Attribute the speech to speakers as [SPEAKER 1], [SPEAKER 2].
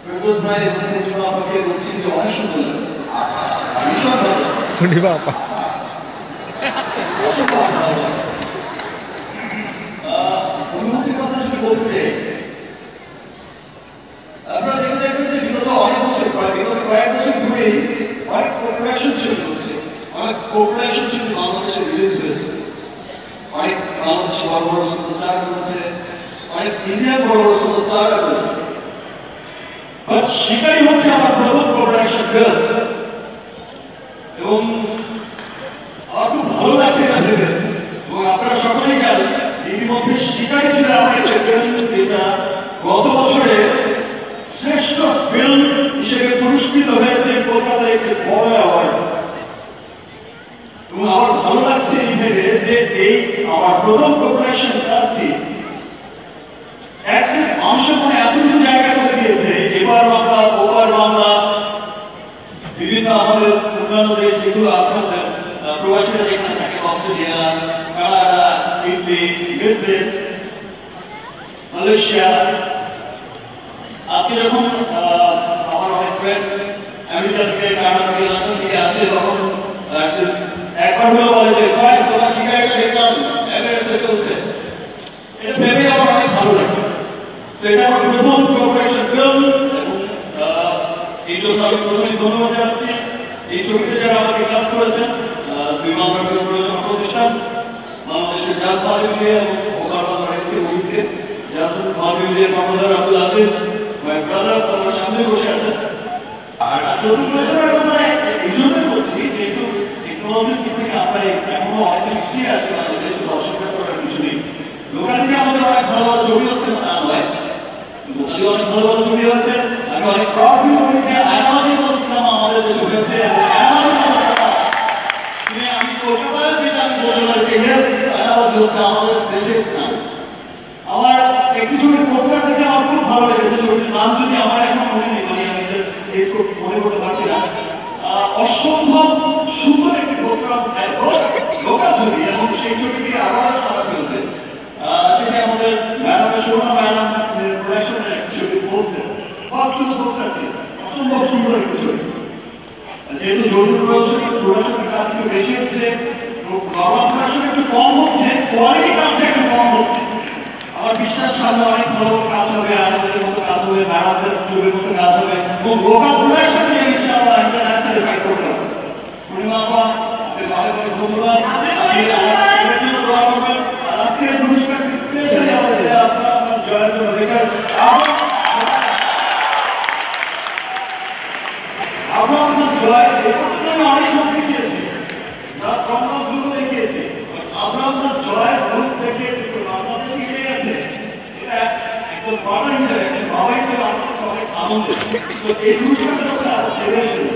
[SPEAKER 1] ফেরদৌস ভাই এবং পূর্ণিমা আপাকে বলছি যে অনেক সুন্দর লাগছে, ভীষণ ভালো লাগছে।
[SPEAKER 2] পূর্ণিমা আপা
[SPEAKER 1] অনুভূতির কথা যদি বলতে চাই, আপনারা দেখে দেখবেন যে বিগত অনেক বছর, বিগত কয়েক বছর ধরেই অনেক কোঅপারেশন শুরু হচ্ছে, অনেক কোঅপারেশন শুরু বাংলাদেশে রিলিজ হয়েছে, অনেক বাংলাদেশে বড় বড় সুপারস্টার রয়েছে, অনেক ইন্ডিয়ান বড় বড় সুপারস্টার রয়েছে। বাট সেটাই হচ্ছে আমার প্রথম কোঅপারেশন ফিল্ম, এবং আমার খুব ভালো লাগছে এটা ভেবে। এবং আপনারা সকলেই জানেন যে ইতিমধ্যে শিকারি ছিল আমার একটা ফিল্ম, যেটা গত বছরে শ্রেষ্ঠ ফিল্ম হিসেবে পুরস্কৃত হয়েছে কলকাতার একটি বড় অ্যাওয়ার্ড। এবং আমার ভালো লাগছে এই ভেবে যে এই আমার প্রথম কোঅপারেশন কাজটি অ্যাটলিস্ট মানুষের মনে এতটুকু জায়গা করে দিয়েছে, এবার বাংলা, ওপার বাংলা, বিভিন্ন আমাদের অন্যান্য দেশ যেগুলো আছে, প্রবাসীরা যেখানে থাকে, Australia, Canada, Italy, great Malaysia. আজকে যখন আমার অনেক ফ্রেন্ড আমেরিকা থেকে, কানাডা থেকে, লন্ডন থেকে আসে, তখন একবার হলেও বলে যে ভাই তোমার শিকারিটা দেখলাম এভারেস্টে চলছে। এটা ভেবে আমার অনেক ভালো লাগে। সেটা আমার প্রথম কোঅপারেশন ফিল্ম, এবং এই জন্য আমি প্রথমে ধন্যবাদ জানাচ্ছি এই ছবিতে যারা আমাকে কাজ করেছেন। দুই বাংলা ফিল্ম প্রযোজনা প্রতিষ্ঠান, বাংলাদেশের জাত মালিমিলিয়া এবং ওপার বাংলার এসকে মুভিসকে, জাত মালিমিলিয়ার মামলাদার আব্দুল আজিজ, মাই ব্রাদার, আমার সামনে বসে আছেন। আর নতুন প্রযোজনার কথা এই জন্যই বলছি যে একটু টেকনোলজির দিক থেকে আমরা এখনো অনেকটা পিছিয়ে আছি, আমাদের দেশে অস্বীকার করার কিছু নেই। লোকালি যে আমাদের অনেক ভালো ভালো ছবি হচ্ছে তা নয়, লোকালি অনেক ভালো ভালো ছবি হচ্ছে। আমি অনেক প্রাউড ফিল করি যে আয়নাবাজি সিনেমা আমাদের দেশে হয়েছে, আমি কলকাতায় যেটা আমি বলতে পারি যে ইয়েস, আয়নাবাজি হচ্ছে আমাদের দেশের সিনেমা। আমার একটি ছবির পোস্টার দেখে আমার খুব ভালো লেগেছে, ছবিটির নাম যদি আমার এখন মনে নেই, মানে আমি মনে করতে পারছি না। অসম্ভব সুন্দর একটি পোস্টার, লোকাল ছবি, এবং সেই ছবিটি আবার সারা ফেলবে। সেটি আমাদের ম্যাডামের, শোভনা ম্যাডাম প্রোডাকশনের একটি ছবি, পোস্টার, ফার্স্ট পোস্টার ছিল, অসম্ভব সুন্দর একটি ছবি। যেহেতু যৌথ প্রোডাকশনের কাজ একটু বেশি হচ্ছে, নর্মাল প্রোডাকশন একটু কম হচ্ছে, কোয়ালিটি কাজটা একটু কম হচ্ছে। আমার বিশ্বাস সামনে অনেক ভালো কাজ হবে, আমাদের মতো কাজ হবে, ম্যাডামদের ছবির মতো কাজ হবে, এবং লোকাল প্রোডাকশন নিয়ে ইনশাআল্লাহ ইন্টারন্যাশনালি ফাইট করতে হবে। পূর্ণিমা আপা, আপনাকে অনেক অনেক ধন্যবাদ। আজকের পুরস্কার স্পেশালি আমাদের আপনার জয়ের জন্য বিকজ আমরা আপনার জয় আমি অনেক মুক্তি দিয়েছি, তার সংবাদগুলো দেখিয়েছি। আমরা আপনার জয় গ্রুপ থেকে বাংলাদেশে এগিয়ে গেছে, এটা একজন বাবা হিসেবে, একজন বাবা হিসেবে আমরা সবাই আনন্দ। এই পুরস্কারটা হচ্ছে আমার ছেলের জন্য।